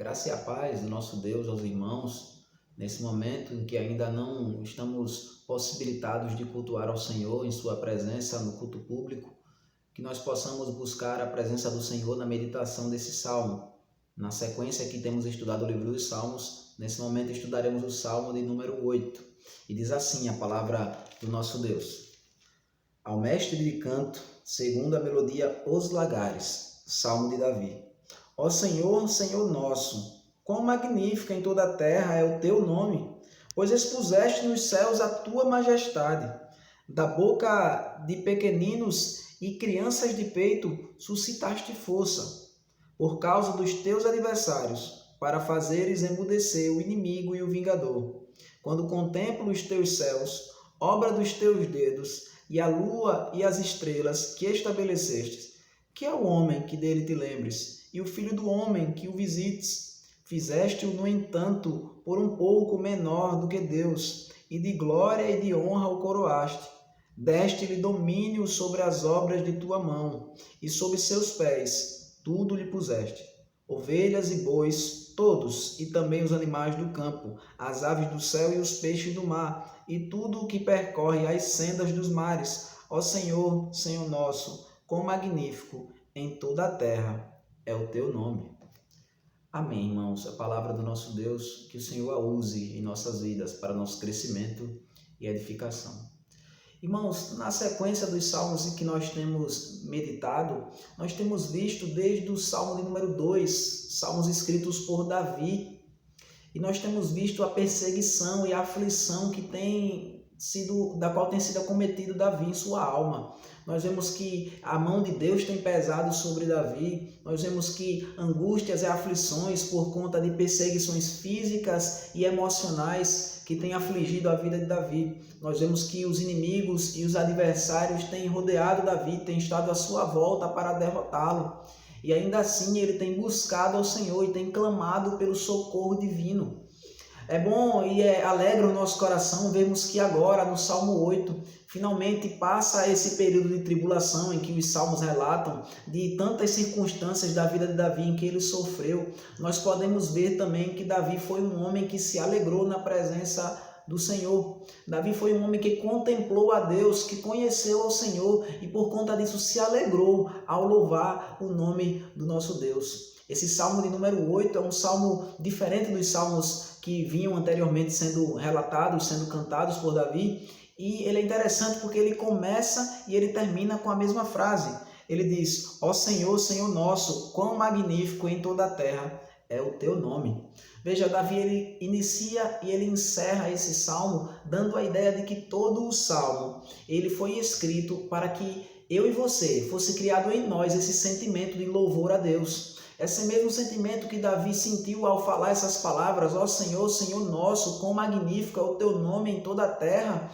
Graça e a paz do nosso Deus aos irmãos, nesse momento em que ainda não estamos possibilitados de cultuar ao Senhor em Sua presença no culto público, que nós possamos buscar a presença do Senhor na meditação desse salmo. Na sequência que temos estudado o livro dos Salmos, nesse momento estudaremos o salmo de número 8, e diz assim a palavra do nosso Deus. Ao mestre de canto, segundo a melodia Os Lagares, salmo de Davi. Ó Senhor, Senhor nosso, quão magnífica em toda a terra é o teu nome, pois expuseste nos céus a tua majestade. Da boca de pequeninos e crianças de peito suscitaste força, por causa dos teus adversários, para fazeres emudecer o inimigo e o vingador. Quando contemplo os teus céus, obra dos teus dedos, e a lua e as estrelas que estabelecestes, que é o homem que dele te lembres, e o filho do homem que o visites. Fizeste-o, no entanto, por um pouco menor do que Deus, e de glória e de honra o coroaste. Deste-lhe domínio sobre as obras de tua mão, e sob seus pés tudo lhe puseste. Ovelhas e bois, todos, e também os animais do campo, as aves do céu e os peixes do mar, e tudo o que percorre as sendas dos mares. Ó Senhor, Senhor nosso, quão magnífico em toda a terra é o teu nome. Amém, irmãos. A palavra do nosso Deus, que o Senhor a use em nossas vidas para nosso crescimento e edificação. Irmãos, na sequência dos salmos em que nós temos meditado, nós temos visto desde o salmo de número 2, salmos escritos por Davi, e nós temos visto a perseguição e a aflição da qual tem sido acometido Davi em sua alma. Nós vemos que a mão de Deus tem pesado sobre Davi, nós vemos que angústias e aflições por conta de perseguições físicas e emocionais que têm afligido a vida de Davi. Nós vemos que os inimigos e os adversários têm rodeado Davi, têm estado à sua volta para derrotá-lo. E ainda assim ele tem buscado ao Senhor e tem clamado pelo socorro divino. É bom e alegra o nosso coração vermos que agora, no Salmo 8, finalmente passa esse período de tribulação em que os salmos relatam de tantas circunstâncias da vida de Davi em que ele sofreu. Nós podemos ver também que Davi foi um homem que se alegrou na presença do Senhor. Davi foi um homem que contemplou a Deus, que conheceu ao Senhor e por conta disso se alegrou ao louvar o nome do nosso Deus. Esse salmo de número 8 é um salmo diferente dos salmos que vinham anteriormente sendo relatados, sendo cantados por Davi, e ele é interessante porque ele começa e ele termina com a mesma frase. Ele diz: ó Senhor, Senhor nosso, quão magnífico em toda a terra é o teu nome. Veja, Davi ele inicia e ele encerra esse salmo dando a ideia de que todo o salmo ele foi escrito para que eu e você fosse criado em nós esse sentimento de louvor a Deus. Esse mesmo sentimento que Davi sentiu ao falar essas palavras, ó Senhor, Senhor nosso, quão magnífico é o teu nome em toda a terra.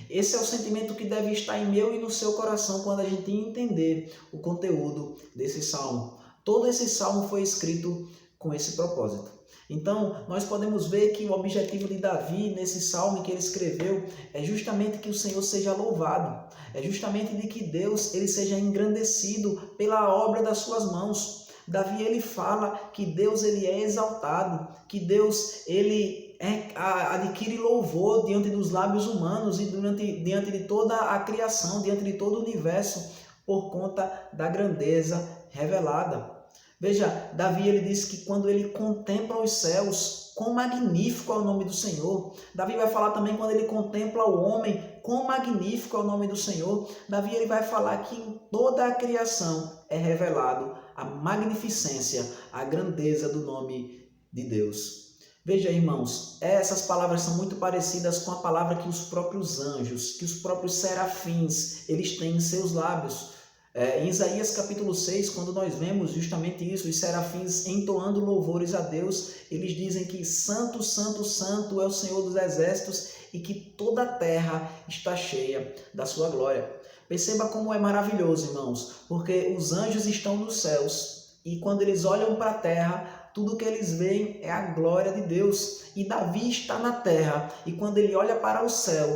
Esse é o sentimento que deve estar em meu e no seu coração quando a gente entender o conteúdo desse salmo. Todo esse salmo foi escrito com esse propósito. Então, nós podemos ver que o objetivo de Davi nesse salmo que ele escreveu é justamente que o Senhor seja louvado. É justamente de que Deus ele seja engrandecido pela obra das suas mãos. Davi ele fala que Deus ele é exaltado, que Deus ele adquire louvor diante dos lábios humanos e diante de toda a criação, diante de todo o universo, por conta da grandeza revelada. Veja, Davi ele diz que quando ele contempla os céus, quão magnífico é o nome do Senhor. Davi vai falar também quando ele contempla o homem, quão magnífico é o nome do Senhor. Davi ele vai falar que em toda a criação é revelado a magnificência, a grandeza do nome de Deus. Veja, irmãos, essas palavras são muito parecidas com a palavra que os próprios anjos, que os próprios serafins, eles têm em seus lábios. Em Isaías capítulo 6, quando nós vemos justamente isso, os serafins entoando louvores a Deus, eles dizem que santo, santo, santo é o Senhor dos exércitos e que toda a terra está cheia da sua glória. Perceba como é maravilhoso, irmãos, porque os anjos estão nos céus e quando eles olham para a terra, tudo que eles veem é a glória de Deus. E Davi está na terra e quando ele olha para o céu,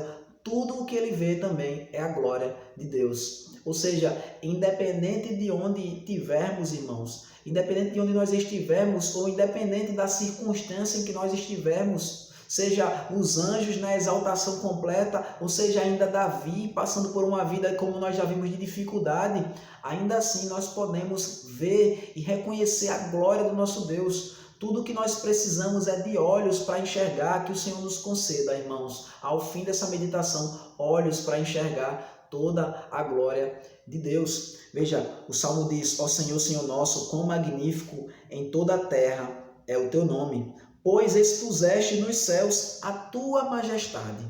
tudo o que ele vê também é a glória de Deus. Ou seja, independente de onde estivermos, irmãos, independente de onde nós estivermos ou independente da circunstância em que nós estivermos, seja os anjos na exaltação completa, ou seja ainda Davi passando por uma vida como nós já vimos de dificuldade, ainda assim nós podemos ver e reconhecer a glória do nosso Deus. Tudo que nós precisamos é de olhos para enxergar, que o Senhor nos conceda, irmãos, ao fim dessa meditação, olhos para enxergar toda a glória de Deus. Veja, o Salmo diz: ó Senhor, Senhor nosso, quão magnífico em toda a terra é o teu nome, pois expuseste nos céus a tua majestade.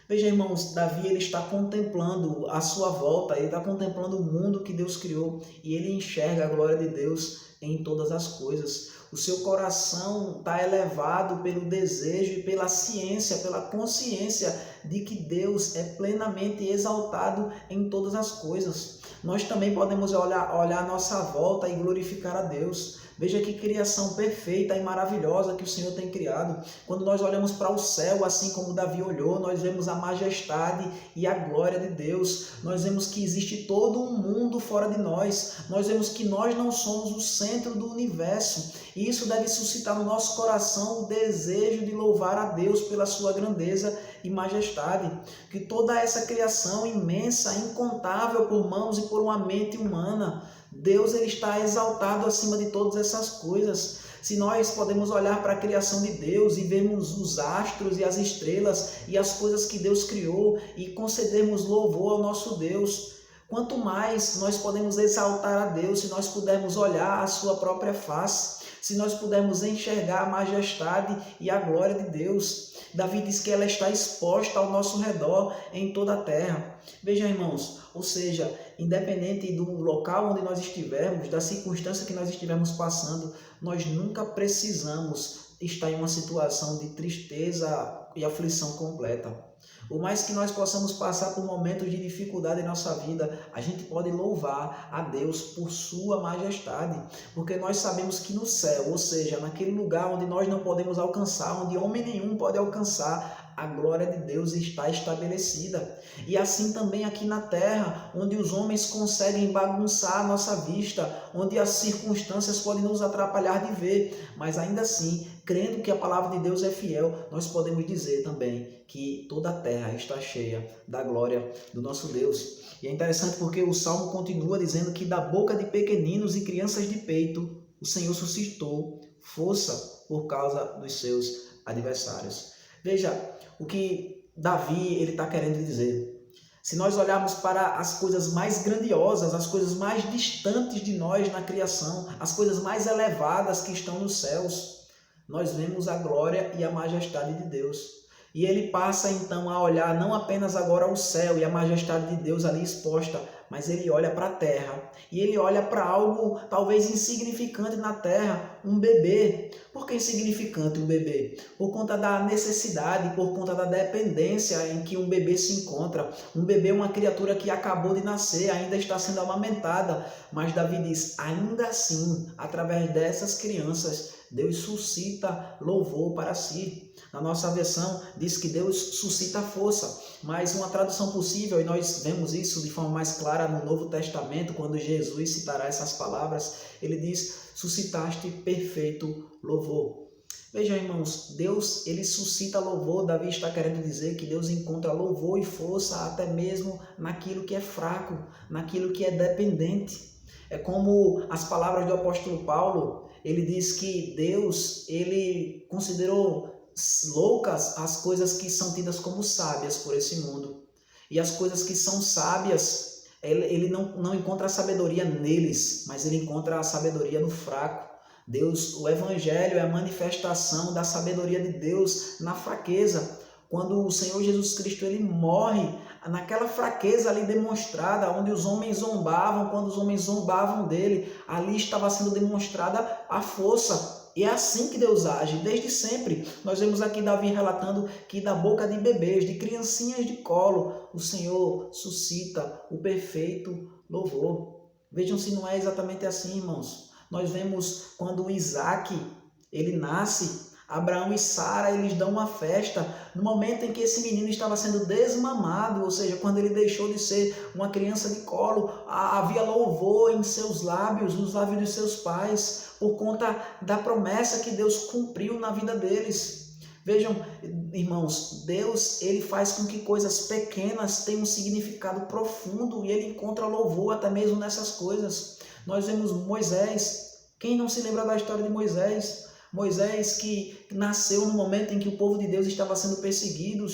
Veja, irmãos, Davi ele está contemplando a sua volta, ele está contemplando o mundo que Deus criou e ele enxerga a glória de Deus em todas as coisas. O seu coração está elevado pelo desejo e pela ciência, pela consciência de que Deus é plenamente exaltado em todas as coisas. Nós também podemos olhar a nossa volta e glorificar a Deus. Veja que criação perfeita e maravilhosa que o Senhor tem criado. Quando nós olhamos para o céu, assim como Davi olhou, nós vemos a majestade e a glória de Deus. Nós vemos que existe todo um mundo fora de nós. Nós vemos que nós não somos o centro do universo. E isso deve suscitar no nosso coração o desejo de louvar a Deus pela sua grandeza e majestade. Que toda essa criação imensa, incontável por mãos e por uma mente humana, Deus ele está exaltado acima de todas essas coisas. Se nós podemos olhar para a criação de Deus e vermos os astros e as estrelas e as coisas que Deus criou e concedermos louvor ao nosso Deus, quanto mais nós podemos exaltar a Deus se nós pudermos olhar a sua própria face, se nós pudermos enxergar a majestade e a glória de Deus. Davi diz que ela está exposta ao nosso redor em toda a terra. Veja, irmãos, ou seja, independente do local onde nós estivermos, da circunstância que nós estivermos passando, nós nunca precisamos estar em uma situação de tristeza e aflição completa. Por mais que nós possamos passar por momentos de dificuldade em nossa vida, a gente pode louvar a Deus por sua majestade, porque nós sabemos que no céu, ou seja, naquele lugar onde nós não podemos alcançar, onde homem nenhum pode alcançar, a glória de Deus está estabelecida. E assim também aqui na terra, onde os homens conseguem bagunçar a nossa vista, onde as circunstâncias podem nos atrapalhar de ver, mas ainda assim, crendo que a palavra de Deus é fiel, nós podemos dizer também que toda a terra está cheia da glória do nosso Deus. E é interessante porque o Salmo continua dizendo que da boca de pequeninos e crianças de peito, o Senhor suscitou força por causa dos seus adversários. Veja o que Davi ele está querendo dizer. Se nós olharmos para as coisas mais grandiosas, as coisas mais distantes de nós na criação, as coisas mais elevadas que estão nos céus, nós vemos a glória e a majestade de Deus. E ele passa então a olhar não apenas agora ao céu e a majestade de Deus ali exposta, mas ele olha para a terra. E ele olha para algo talvez insignificante na terra, um bebê. Por que insignificante um bebê? Por conta da necessidade, por conta da dependência em que um bebê se encontra. Um bebê é uma criatura que acabou de nascer, ainda está sendo amamentada. Mas Davi diz, ainda assim, através dessas crianças, Deus suscita louvor para si. Na nossa versão diz que Deus suscita força, mas uma tradução possível, e nós vemos isso de forma mais clara no Novo Testamento, quando Jesus citará essas palavras, ele diz, suscitaste perfeito louvor. Veja, irmãos, Deus ele suscita louvor. Davi está querendo dizer que Deus encontra louvor e força até mesmo naquilo que é fraco, naquilo que é dependente. É como as palavras do apóstolo Paulo, ele diz que Deus ele considerou loucas as coisas que são tidas como sábias por esse mundo. E as coisas que são sábias, ele não encontra a sabedoria neles, mas ele encontra a sabedoria no fraco. Deus, o Evangelho é a manifestação da sabedoria de Deus na fraqueza. Quando o Senhor Jesus Cristo ele morre, naquela fraqueza ali demonstrada, onde os homens zombavam, quando os homens zombavam dele, ali estava sendo demonstrada a força. E é assim que Deus age, desde sempre. Nós vemos aqui Davi relatando que da boca de bebês, de criancinhas de colo, o Senhor suscita o perfeito louvor. Vejam se não é exatamente assim, irmãos. Nós vemos quando Isaac, ele nasce, Abraão e Sara, eles dão uma festa no momento em que esse menino estava sendo desmamado, ou seja, quando ele deixou de ser uma criança de colo, havia louvor em seus lábios, nos lábios de seus pais, por conta da promessa que Deus cumpriu na vida deles. Vejam, irmãos, Deus, ele faz com que coisas pequenas tenham um significado profundo e ele encontra louvor até mesmo nessas coisas. Nós vemos Moisés. Quem não se lembra da história de Moisés? Moisés que nasceu no momento em que o povo de Deus estava sendo perseguido,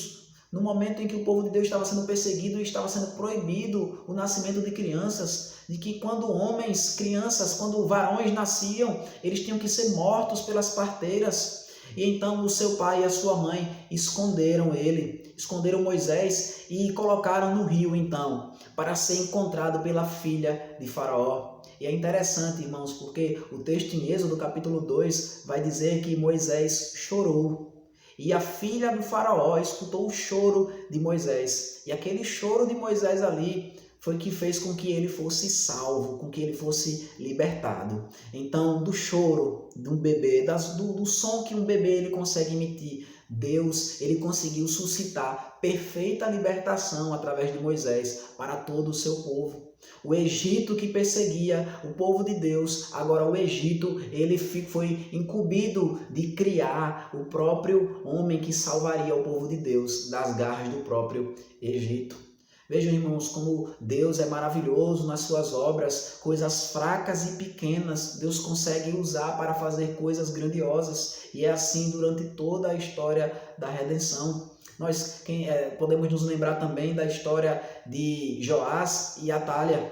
no momento em que o povo de Deus estava sendo perseguido e estava sendo proibido o nascimento de crianças, de que quando homens, crianças, quando varões nasciam, eles tinham que ser mortos pelas parteiras. E então o seu pai e a sua mãe esconderam ele, esconderam Moisés e colocaram no rio então, para ser encontrado pela filha de Faraó. E é interessante, irmãos, porque o texto em Êxodo capítulo 2 vai dizer que Moisés chorou. E a filha do Faraó escutou o choro de Moisés. E aquele choro de Moisés ali foi que fez com que ele fosse salvo, com que ele fosse libertado. Então, do choro de um bebê, do som que um bebê ele consegue emitir, Deus ele conseguiu suscitar perfeita libertação através de Moisés para todo o seu povo. O Egito que perseguia o povo de Deus, agora o Egito ele foi incumbido de criar o próprio homem que salvaria o povo de Deus das garras do próprio Egito. Vejam, irmãos, como Deus é maravilhoso nas suas obras, coisas fracas e pequenas Deus consegue usar para fazer coisas grandiosas, e é assim durante toda a história da redenção. Nós podemos nos lembrar também da história de Joás e Atália.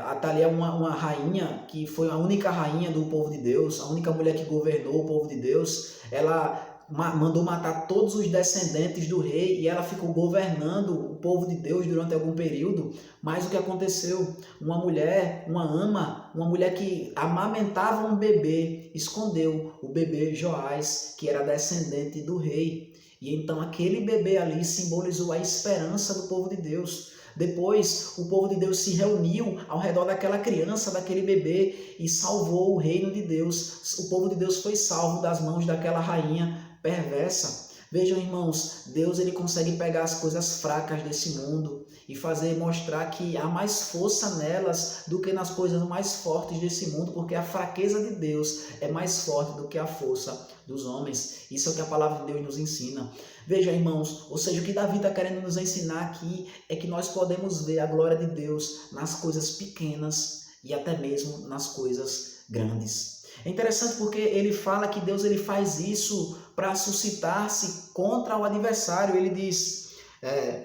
Atália é uma rainha que foi a única rainha do povo de Deus, a única mulher que governou o povo de Deus. Ela mandou matar todos os descendentes do rei e ela ficou governando o povo de Deus durante algum período. Mas o que aconteceu? Uma mulher, uma mulher que amamentava um bebê, escondeu o bebê Joás, que era descendente do rei. E então aquele bebê ali simbolizou a esperança do povo de Deus. Depois o povo de Deus se reuniu ao redor daquela criança, daquele bebê, e salvou o reino de Deus. O povo de Deus foi salvo das mãos daquela rainha perversa. Vejam, irmãos, Deus ele consegue pegar as coisas fracas desse mundo e mostrar que há mais força nelas do que nas coisas mais fortes desse mundo, porque a fraqueza de Deus é mais forte do que a força dos homens. Isso é o que a palavra de Deus nos ensina. Veja, irmãos, ou seja, o que Davi está querendo nos ensinar aqui é que nós podemos ver a glória de Deus nas coisas pequenas e até mesmo nas coisas grandes. É interessante porque ele fala que Deus ele faz isso para suscitar-se contra o adversário. Ele diz,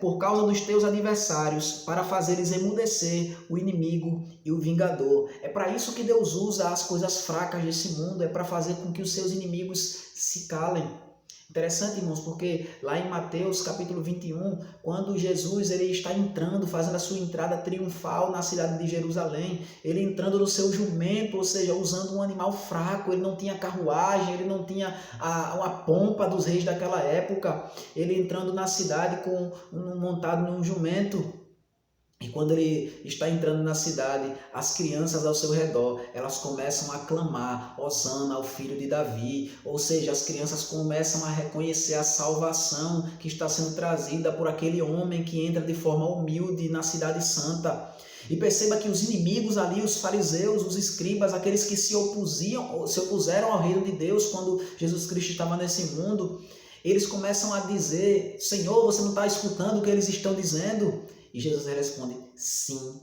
por causa dos teus adversários, para fazeres emudecer o inimigo e o vingador. É para isso que Deus usa as coisas fracas desse mundo, é para fazer com que os seus inimigos se calem. Interessante, irmãos, porque lá em Mateus capítulo 21, quando Jesus ele está entrando, fazendo a sua entrada triunfal na cidade de Jerusalém, ele entrando no seu jumento, ou seja, usando um animal fraco, ele não tinha carruagem, ele não tinha a pompa dos reis daquela época, ele entrando na cidade montado num jumento. E quando ele está entrando na cidade, as crianças ao seu redor, elas começam a clamar, Hosana ao filho de Davi. Ou seja, as crianças começam a reconhecer a salvação que está sendo trazida por aquele homem que entra de forma humilde na cidade santa. E perceba que os inimigos ali, os fariseus, os escribas, aqueles que se opuseram ao reino de Deus quando Jesus Cristo estava nesse mundo, eles começam a dizer, Senhor, você não está escutando o que eles estão dizendo? E Jesus responde, sim,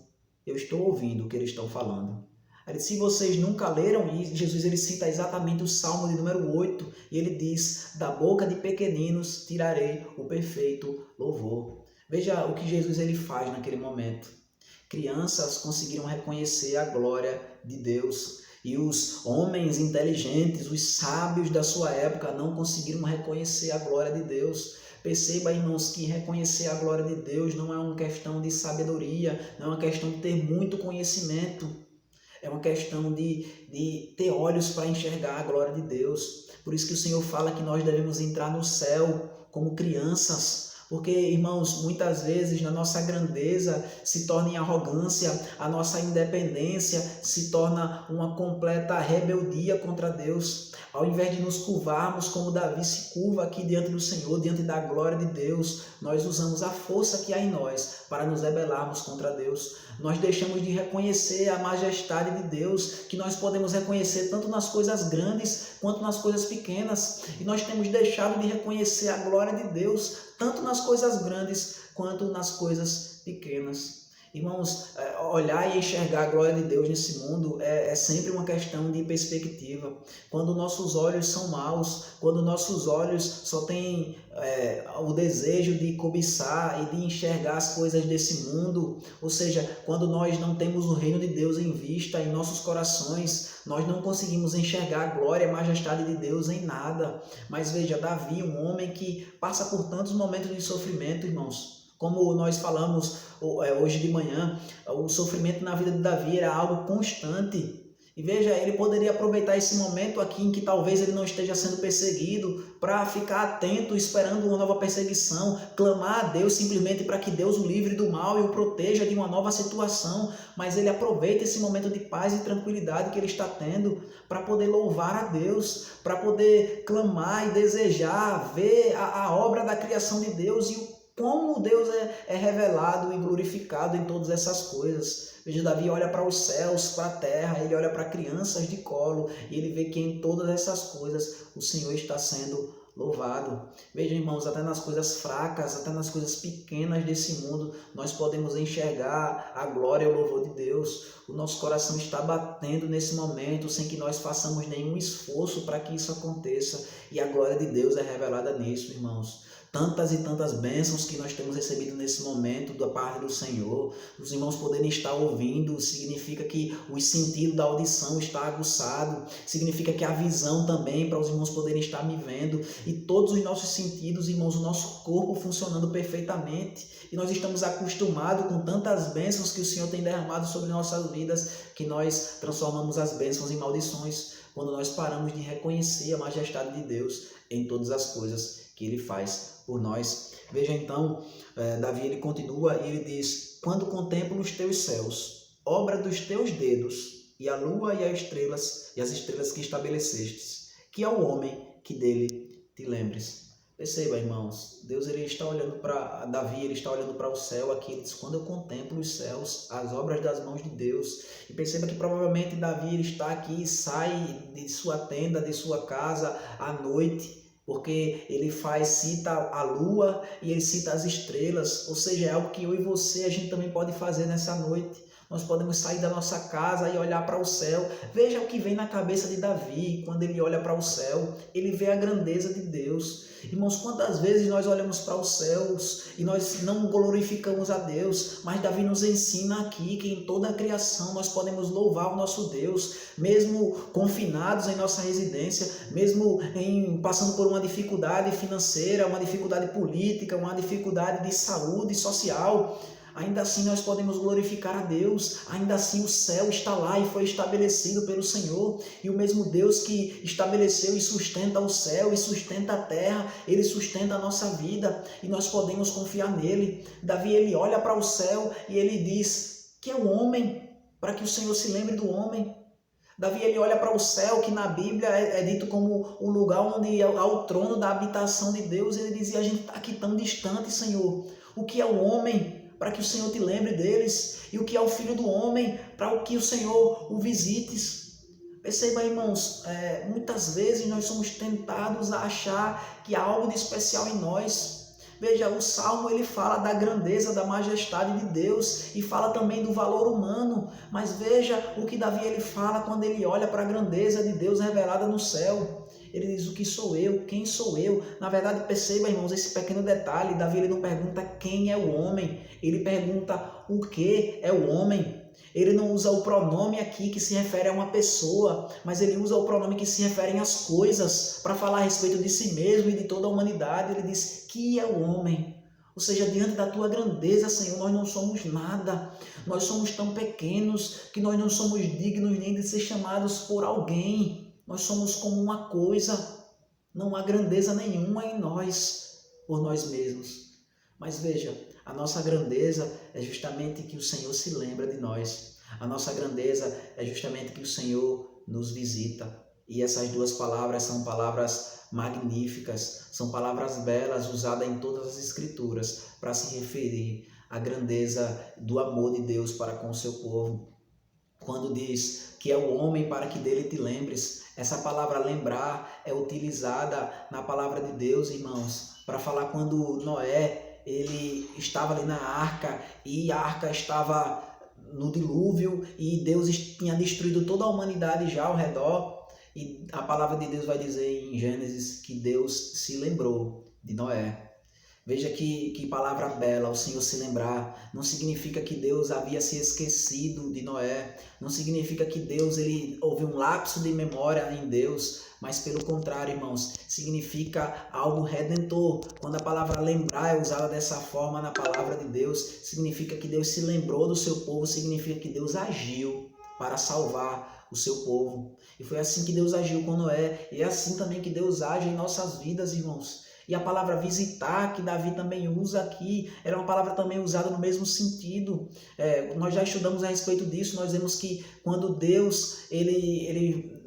eu estou ouvindo o que eles estão falando. Ele diz, se vocês nunca leram, e Jesus ele cita exatamente o Salmo de número 8, e ele diz, da boca de pequeninos tirarei o perfeito louvor. Veja o que Jesus ele faz naquele momento. Crianças conseguiram reconhecer a glória de Deus, e os homens inteligentes, os sábios da sua época não conseguiram reconhecer a glória de Deus. Perceba, irmãos, que reconhecer a glória de Deus não é uma questão de sabedoria, não é uma questão de ter muito conhecimento. É uma questão de ter olhos para enxergar a glória de Deus. Por isso que o Senhor fala que nós devemos entrar no céu como crianças, Porque, irmãos, muitas vezes na nossa grandeza se torna em arrogância, a nossa independência se torna uma completa rebeldia contra Deus. Ao invés de nos curvarmos como Davi se curva aqui diante do Senhor, diante da glória de Deus, nós usamos a força que há em nós para nos rebelarmos contra Deus. Nós deixamos de reconhecer a majestade de Deus, que nós podemos reconhecer tanto nas coisas grandes quanto nas coisas pequenas. E nós temos deixado de reconhecer a glória de Deus, tanto nas coisas grandes quanto nas coisas pequenas. Irmãos, olhar e enxergar a glória de Deus nesse mundo é sempre uma questão de perspectiva. Quando nossos olhos são maus, quando nossos olhos só têm o desejo de cobiçar e de enxergar as coisas desse mundo, ou seja, quando nós não temos o reino de Deus em vista em nossos corações, nós não conseguimos enxergar a glória e a majestade de Deus em nada. Mas veja, Davi, um homem que passa por tantos momentos de sofrimento, irmãos. Como nós falamos hoje de manhã, o sofrimento na vida de Davi era algo constante. E veja, ele poderia aproveitar esse momento aqui em que talvez ele não esteja sendo perseguido para ficar atento, esperando uma nova perseguição, clamar a Deus simplesmente para que Deus o livre do mal e o proteja de uma nova situação. Mas ele aproveita esse momento de paz e tranquilidade que ele está tendo para poder louvar a Deus, para poder clamar e desejar ver a obra da criação de Deus e como Deus é revelado e glorificado em todas essas coisas. Veja, Davi olha para os céus, para a terra, ele olha para crianças de colo e ele vê que em todas essas coisas o Senhor está sendo louvado. Veja, irmãos, até nas coisas fracas, até nas coisas pequenas desse mundo, nós podemos enxergar a glória e o louvor de Deus. O nosso coração está batendo nesse momento sem que nós façamos nenhum esforço para que isso aconteça. E a glória de Deus é revelada nisso, irmãos. Tantas e tantas bênçãos que nós temos recebido nesse momento da parte do Senhor. Os irmãos poderem estar ouvindo significa que o sentido da audição está aguçado, significa que a visão também, para os irmãos poderem estar me vendo, e todos os nossos sentidos, irmãos, o nosso corpo funcionando perfeitamente. E nós estamos acostumados com tantas bênçãos que o Senhor tem derramado sobre nossas vidas, que nós transformamos as bênçãos em maldições, quando nós paramos de reconhecer a majestade de Deus em todas as coisas que Ele faz por nós. Veja então, Davi ele continua e ele diz: quando contemplo os teus céus, obra dos teus dedos, e a lua e as estrelas que estabelecestes, que é o homem que dele te lembres. Perceba, irmãos, Deus ele está olhando para Davi, ele está olhando para o céu aqui, ele diz: quando eu contemplo os céus, as obras das mãos de Deus. E perceba que provavelmente Davi ele está aqui, sai de sua tenda, de sua casa à noite, porque ele cita a lua e ele cita as estrelas, ou seja, é algo que eu e você a gente também pode fazer nessa noite. Nós podemos sair da nossa casa e olhar para o céu. Veja o que vem na cabeça de Davi quando ele olha para o céu. Ele vê a grandeza de Deus. Irmãos, quantas vezes nós olhamos para os céus e nós não glorificamos a Deus, mas Davi nos ensina aqui que em toda a criação nós podemos louvar o nosso Deus, mesmo confinados em nossa residência, mesmo passando por uma dificuldade financeira, uma dificuldade política, uma dificuldade de saúde social. Ainda assim nós podemos glorificar a Deus, ainda assim o céu está lá e foi estabelecido pelo Senhor, e o mesmo Deus que estabeleceu e sustenta o céu e sustenta a terra, Ele sustenta a nossa vida e nós podemos confiar nele. Davi ele olha para o céu e ele diz que é o homem, para que o Senhor se lembre do homem. Davi ele olha para o céu, que na Bíblia é dito como o lugar onde há o trono da habitação de Deus. Ele dizia: a gente está aqui tão distante, Senhor. O que é o homem para que o Senhor te lembre deles? E o que é o filho do homem para que o Senhor o visites? Perceba, irmãos, muitas vezes nós somos tentados a achar que há algo de especial em nós. Veja, o Salmo ele fala da grandeza, da majestade de Deus e fala também do valor humano. Mas veja o que Davi ele fala quando ele olha para a grandeza de Deus revelada no céu. Ele diz: o que sou eu? Quem sou eu? Na verdade, perceba, irmãos, esse pequeno detalhe. Davi ele não pergunta quem é o homem, ele pergunta o que é o homem. Ele não usa o pronome aqui que se refere a uma pessoa, mas ele usa o pronome que se refere às coisas, para falar a respeito de si mesmo e de toda a humanidade. Ele diz: que é o homem? Ou seja, diante da tua grandeza, Senhor, nós não somos nada. Nós somos tão pequenos que nós não somos dignos nem de ser chamados por alguém. Nós somos como uma coisa. Não há grandeza nenhuma em nós, por nós mesmos. Mas veja, a nossa grandeza é justamente que o Senhor se lembra de nós. A nossa grandeza é justamente que o Senhor nos visita. E essas duas palavras são palavras magníficas, são palavras belas usadas em todas as Escrituras para se referir à grandeza do amor de Deus para com o seu povo. Quando diz que é o homem para que dele te lembres, essa palavra lembrar é utilizada na palavra de Deus, irmãos, para falar quando Noé ele estava ali na arca e a arca estava no dilúvio e Deus tinha destruído toda a humanidade já ao redor. E a palavra de Deus vai dizer em Gênesis que Deus se lembrou de Noé. Veja que palavra bela, o Senhor se lembrar. Não significa que Deus havia se esquecido de Noé. Não significa que houve um lapso de memória em Deus. Mas pelo contrário, irmãos, significa algo redentor. Quando a palavra lembrar é usada dessa forma na palavra de Deus, significa que Deus se lembrou do seu povo, significa que Deus agiu para salvar o seu povo. E foi assim que Deus agiu com Noé. E é assim também que Deus age em nossas vidas, irmãos. E a palavra visitar, que Davi também usa aqui, era uma palavra também usada no mesmo sentido. Nós já estudamos a respeito disso, nós vemos que quando Deus,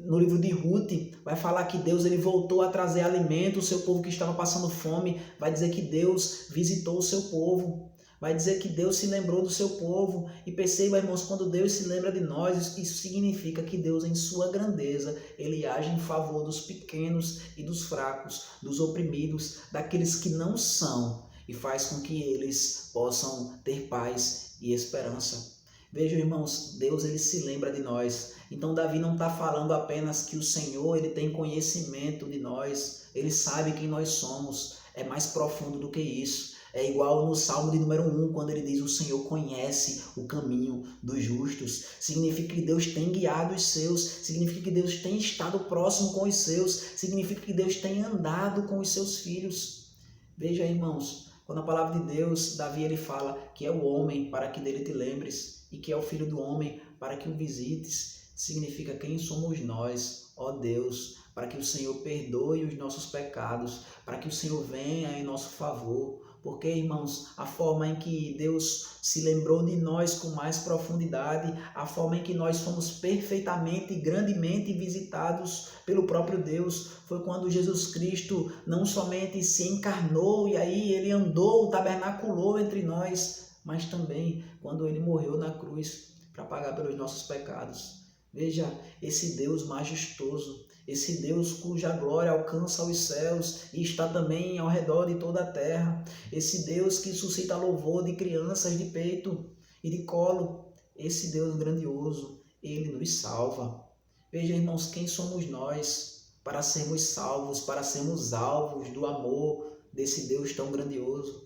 no livro de Ruth, vai falar que Deus ele voltou a trazer alimento ao seu povo que estava passando fome, vai dizer que Deus visitou o seu povo. Vai dizer que Deus se lembrou do seu povo. E perceba, irmãos, quando Deus se lembra de nós, isso significa que Deus, em sua grandeza, ele age em favor dos pequenos e dos fracos, dos oprimidos, daqueles que não são, e faz com que eles possam ter paz e esperança. Vejam, irmãos, Deus ele se lembra de nós. Então Davi não está falando apenas que o Senhor ele tem conhecimento de nós, ele sabe quem nós somos. É mais profundo do que isso. É igual no Salmo de número 1, quando ele diz: o Senhor conhece o caminho dos justos. Significa que Deus tem guiado os seus, significa que Deus tem estado próximo com os seus, significa que Deus tem andado com os seus filhos. Veja, irmãos, quando a palavra de Deus, Davi ele fala que é o homem para que dele te lembres e que é o filho do homem para que o visites, significa quem somos nós, ó Deus, para que o Senhor perdoe os nossos pecados, para que o Senhor venha em nosso favor. Porque, irmãos, a forma em que Deus se lembrou de nós com mais profundidade, a forma em que nós fomos perfeitamente e grandemente visitados pelo próprio Deus, foi quando Jesus Cristo não somente se encarnou e aí ele andou, tabernaculou entre nós, mas também quando ele morreu na cruz para pagar pelos nossos pecados. Veja, esse Deus majestoso, esse Deus cuja glória alcança os céus e está também ao redor de toda a terra, esse Deus que suscita louvor de crianças de peito e de colo, esse Deus grandioso, ele nos salva. Veja, irmãos, quem somos nós para sermos salvos, para sermos alvos do amor desse Deus tão grandioso?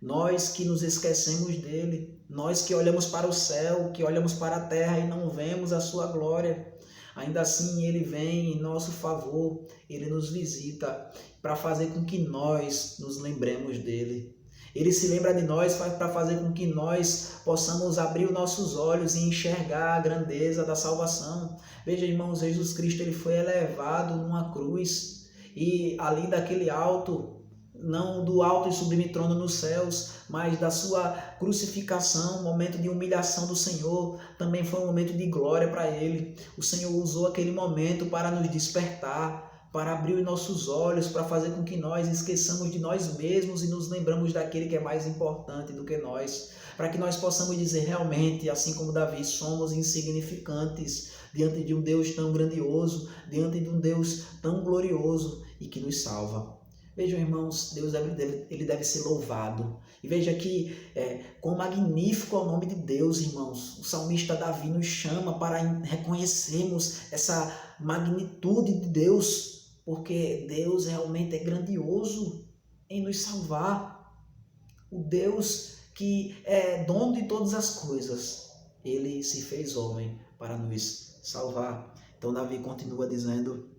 Nós que nos esquecemos dele, nós que olhamos para o céu, que olhamos para a terra e não vemos a sua glória. Ainda assim, ele vem em nosso favor, ele nos visita para fazer com que nós nos lembremos dele. Ele se lembra de nós para fazer com que nós possamos abrir os nossos olhos e enxergar a grandeza da salvação. Veja, irmãos, Jesus Cristo ele foi elevado numa cruz e ali daquele alto, não do alto e sublime trono nos céus, mas da sua crucificação, momento de humilhação do Senhor, também foi um momento de glória para ele. O Senhor usou aquele momento para nos despertar, para abrir os nossos olhos, para fazer com que nós esqueçamos de nós mesmos e nos lembramos daquele que é mais importante do que nós, para que nós possamos dizer realmente, assim como Davi, somos insignificantes diante de um Deus tão grandioso, diante de um Deus tão glorioso e que nos salva. Vejam, irmãos, Deus ele deve ser louvado. E veja que quão magnífico é o nome de Deus, irmãos. O salmista Davi nos chama para reconhecermos essa magnitude de Deus, porque Deus realmente é grandioso em nos salvar. O Deus que é dono de todas as coisas, ele se fez homem para nos salvar. Então Davi continua dizendo: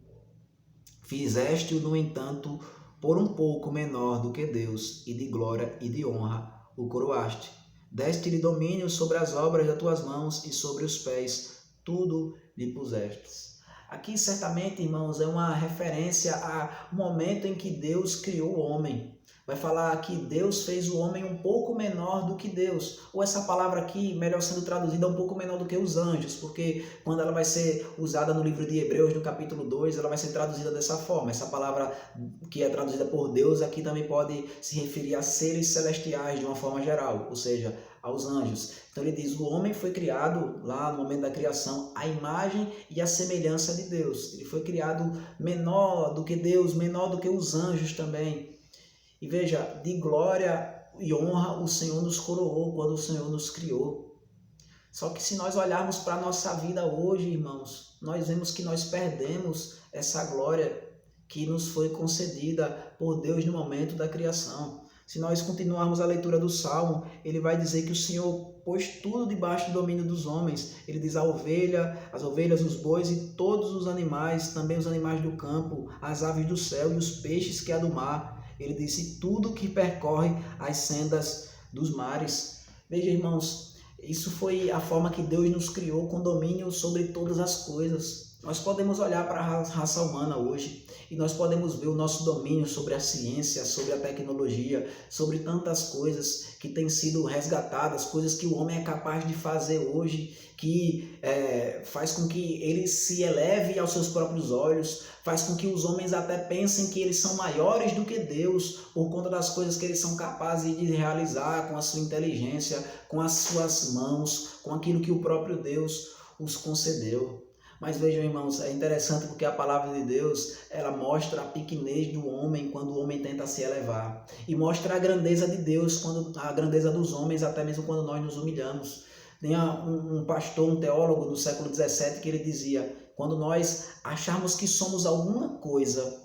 fizeste-o, no entanto, por um pouco menor do que Deus, e de glória e de honra o coroaste. Deste-lhe domínio sobre as obras das tuas mãos, e sobre os pés tudo lhe pusestes. Aqui, certamente, irmãos, é uma referência ao momento em que Deus criou o homem. Vai falar que Deus fez o homem um pouco menor do que Deus. Ou essa palavra aqui, melhor sendo traduzida, um pouco menor do que os anjos, porque quando ela vai ser usada no livro de Hebreus, no capítulo 2, ela vai ser traduzida dessa forma. Essa palavra que é traduzida por Deus aqui também pode se referir a seres celestiais de uma forma geral, ou seja, aos anjos. Então ele diz, o homem foi criado lá no momento da criação à imagem e à semelhança de Deus. Ele foi criado menor do que Deus, menor do que os anjos também. E veja, de glória e honra o Senhor nos coroou quando o Senhor nos criou. Só que se nós olharmos para a nossa vida hoje, irmãos, nós vemos que nós perdemos essa glória que nos foi concedida por Deus no momento da criação. Se nós continuarmos a leitura do Salmo, ele vai dizer que o Senhor pôs tudo debaixo do domínio dos homens. Ele diz as ovelhas, os bois e todos os animais, também os animais do campo, as aves do céu e os peixes que há do mar. Ele disse tudo que percorre as sendas dos mares. Veja, irmãos, isso foi a forma que Deus nos criou, com domínio sobre todas as coisas. Nós podemos olhar para a raça humana hoje e nós podemos ver o nosso domínio sobre a ciência, sobre a tecnologia, sobre tantas coisas que têm sido resgatadas, coisas que o homem é capaz de fazer hoje, que faz com que ele se eleve aos seus próprios olhos, faz com que os homens até pensem que eles são maiores do que Deus, por conta das coisas que eles são capazes de realizar com a sua inteligência, com as suas mãos, com aquilo que o próprio Deus os concedeu. Mas vejam, irmãos, é interessante porque a palavra de Deus, ela mostra a pequenez do homem quando o homem tenta se elevar. E mostra a grandeza de Deus, a grandeza dos homens, até mesmo quando nós nos humilhamos. Tem um pastor, um teólogo do século XVII que ele dizia, quando nós acharmos que somos alguma coisa,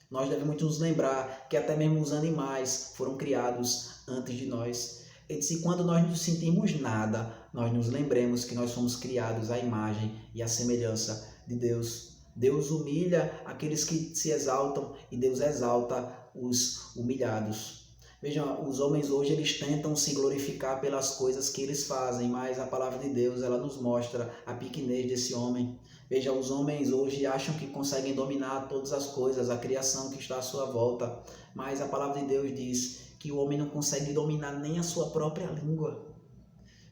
nós devemos nos lembrar que até mesmo os animais foram criados antes de nós. Ele disse, quando nós nos sentimos nada, nós nos lembremos que nós fomos criados à imagem e à semelhança de Deus. Deus humilha aqueles que se exaltam e Deus exalta os humilhados. Vejam, os homens hoje eles tentam se glorificar pelas coisas que eles fazem, mas a palavra de Deus ela nos mostra a pequenez desse homem. Veja, os homens hoje acham que conseguem dominar todas as coisas, a criação que está à sua volta, mas a palavra de Deus diz que o homem não consegue dominar nem a sua própria língua.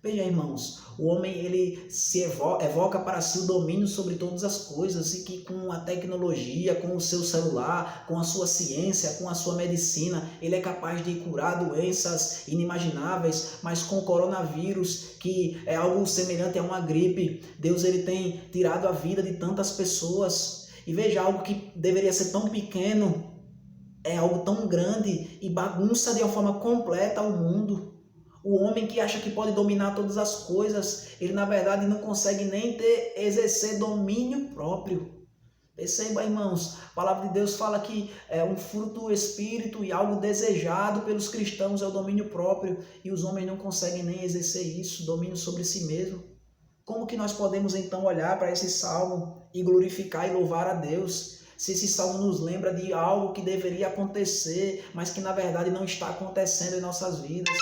Veja, irmãos, o homem ele se evoca para si o domínio sobre todas as coisas e que com a tecnologia, com o seu celular, com a sua ciência, com a sua medicina, ele é capaz de curar doenças inimagináveis, mas com o coronavírus, que é algo semelhante a uma gripe, Deus ele tem tirado a vida de tantas pessoas. E veja, algo que deveria ser tão pequeno, é algo tão grande e bagunça de uma forma completa o mundo. O homem que acha que pode dominar todas as coisas, ele na verdade não consegue nem exercer domínio próprio. Perceba, irmãos, a palavra de Deus fala que um fruto do Espírito e algo desejado pelos cristãos é o domínio próprio, e os homens não conseguem nem exercer isso, domínio sobre si mesmo. Como que nós podemos então olhar para esse salmo e glorificar e louvar a Deus? Se esse salmo nos lembra de algo que deveria acontecer, mas que na verdade não está acontecendo em nossas vidas.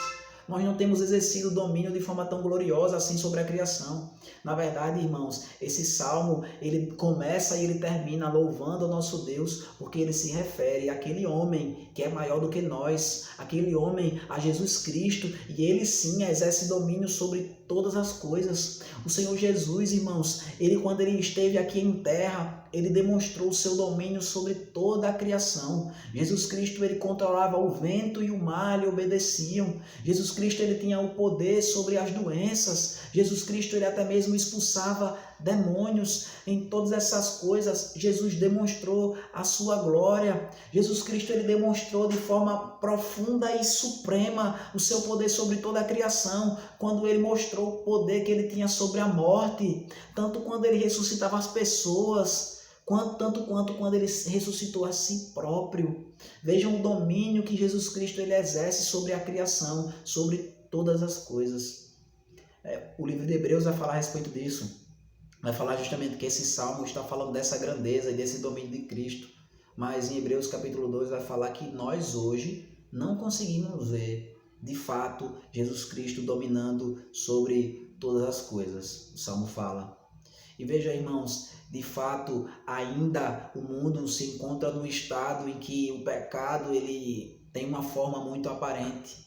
Nós não temos exercido o domínio de forma tão gloriosa assim sobre a criação. Na verdade, irmãos, esse salmo, ele começa e ele termina louvando o nosso Deus, porque ele se refere àquele homem que é maior do que nós, aquele homem, a Jesus Cristo, e ele sim exerce domínio sobre todas as coisas. O Senhor Jesus, irmãos, ele quando ele esteve aqui em terra, ele demonstrou o seu domínio sobre toda a criação. Jesus Cristo, ele controlava o vento e o mar lhe obedeciam. Jesus Cristo, ele tinha o poder sobre as doenças. Jesus Cristo, ele até mesmo expulsava demônios. Em todas essas coisas, Jesus demonstrou a sua glória. Jesus Cristo, ele demonstrou de forma profunda e suprema o seu poder sobre toda a criação, quando ele mostrou o poder que ele tinha sobre a morte, tanto quando ele ressuscitava as pessoas, tanto quanto quando ele ressuscitou a si próprio. Vejam o domínio que Jesus Cristo ele exerce sobre a criação, sobre todas as coisas. O livro de Hebreus vai falar a respeito disso. Vai falar justamente que esse salmo está falando dessa grandeza e desse domínio de Cristo. Mas em Hebreus capítulo 2 vai falar que nós hoje não conseguimos ver, de fato, Jesus Cristo dominando sobre todas as coisas. O salmo fala. E veja, irmãos, de fato, ainda o mundo se encontra num estado em que o pecado ele tem uma forma muito aparente.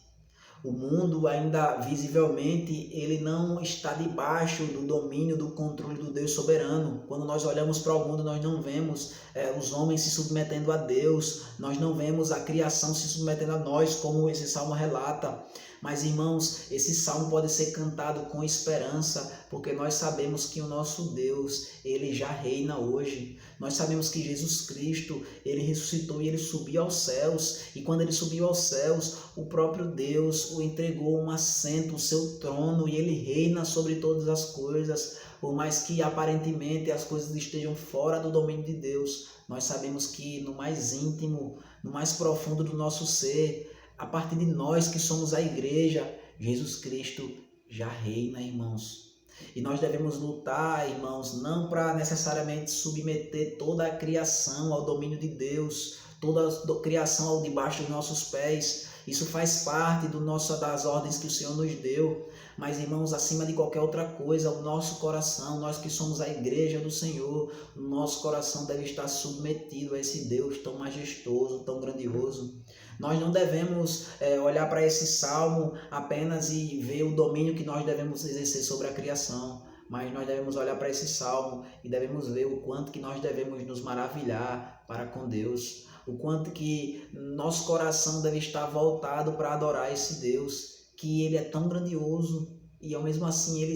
O mundo ainda visivelmente ele não está debaixo do domínio, do controle do Deus soberano. Quando nós olhamos para o mundo, nós não vemos os homens se submetendo a Deus, nós não vemos a criação se submetendo a nós, como esse salmo relata. Mas, irmãos, esse salmo pode ser cantado com esperança, porque nós sabemos que o nosso Deus, ele já reina hoje. Nós sabemos que Jesus Cristo, ele ressuscitou e ele subiu aos céus. E quando ele subiu aos céus, o próprio Deus o entregou um assento, o seu trono, e ele reina sobre todas as coisas. Por mais que aparentemente as coisas estejam fora do domínio de Deus, nós sabemos que no mais íntimo, no mais profundo do nosso ser, a partir de nós que somos a igreja, Jesus Cristo já reina, irmãos. E nós devemos lutar, irmãos, não para necessariamente submeter toda a criação ao domínio de Deus, toda a criação ao debaixo dos nossos pés. Isso faz parte das ordens que o Senhor nos deu. Mas, irmãos, acima de qualquer outra coisa, o nosso coração, nós que somos a igreja do Senhor, o nosso coração deve estar submetido a esse Deus tão majestoso, tão grandioso. Nós não devemos olhar para esse salmo apenas e ver o domínio que nós devemos exercer sobre a criação, mas nós devemos olhar para esse salmo e devemos ver o quanto que nós devemos nos maravilhar para com Deus, o quanto que nosso coração deve estar voltado para adorar esse Deus, que ele é tão grandioso e ao mesmo assim ele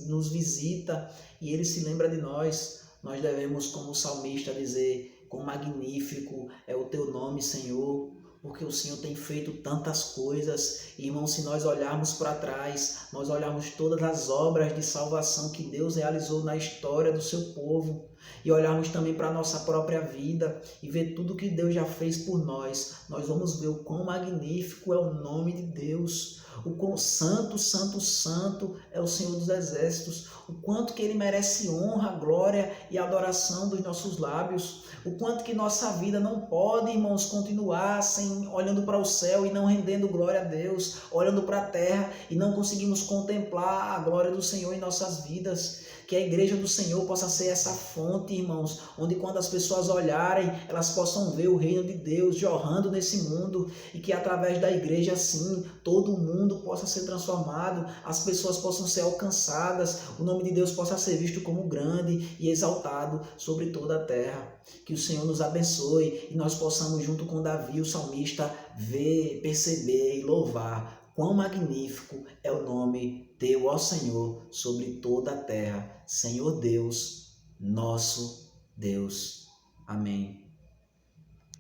nos visita e ele se lembra de nós. Nós devemos, como o salmista, dizer: quão magnífico é o teu nome, Senhor, porque o Senhor tem feito tantas coisas. Irmão, se nós olharmos para trás, nós olharmos todas as obras de salvação que Deus realizou na história do seu povo, e olharmos também para a nossa própria vida e ver tudo que Deus já fez por nós, nós vamos ver o quão magnífico é o nome de Deus, o quão santo, santo, santo é o Senhor dos Exércitos, o quanto que Ele merece honra, glória e adoração dos nossos lábios, o quanto que nossa vida não pode, irmãos, continuar olhando para o céu e não rendendo glória a Deus, olhando para a terra e não conseguimos contemplar a glória do Senhor em nossas vidas. Que a igreja do Senhor possa ser essa fonte, irmãos, onde quando as pessoas olharem, elas possam ver o reino de Deus jorrando nesse mundo, e que através da igreja, assim, todo mundo possa ser transformado, as pessoas possam ser alcançadas, o nome de Deus possa ser visto como grande e exaltado sobre toda a terra. Que o Senhor nos abençoe e nós possamos, junto com Davi, o salmista, ver, perceber e louvar quão magnífico é o nome teu, ó Senhor, sobre toda a terra. Senhor Deus, nosso Deus. Amém.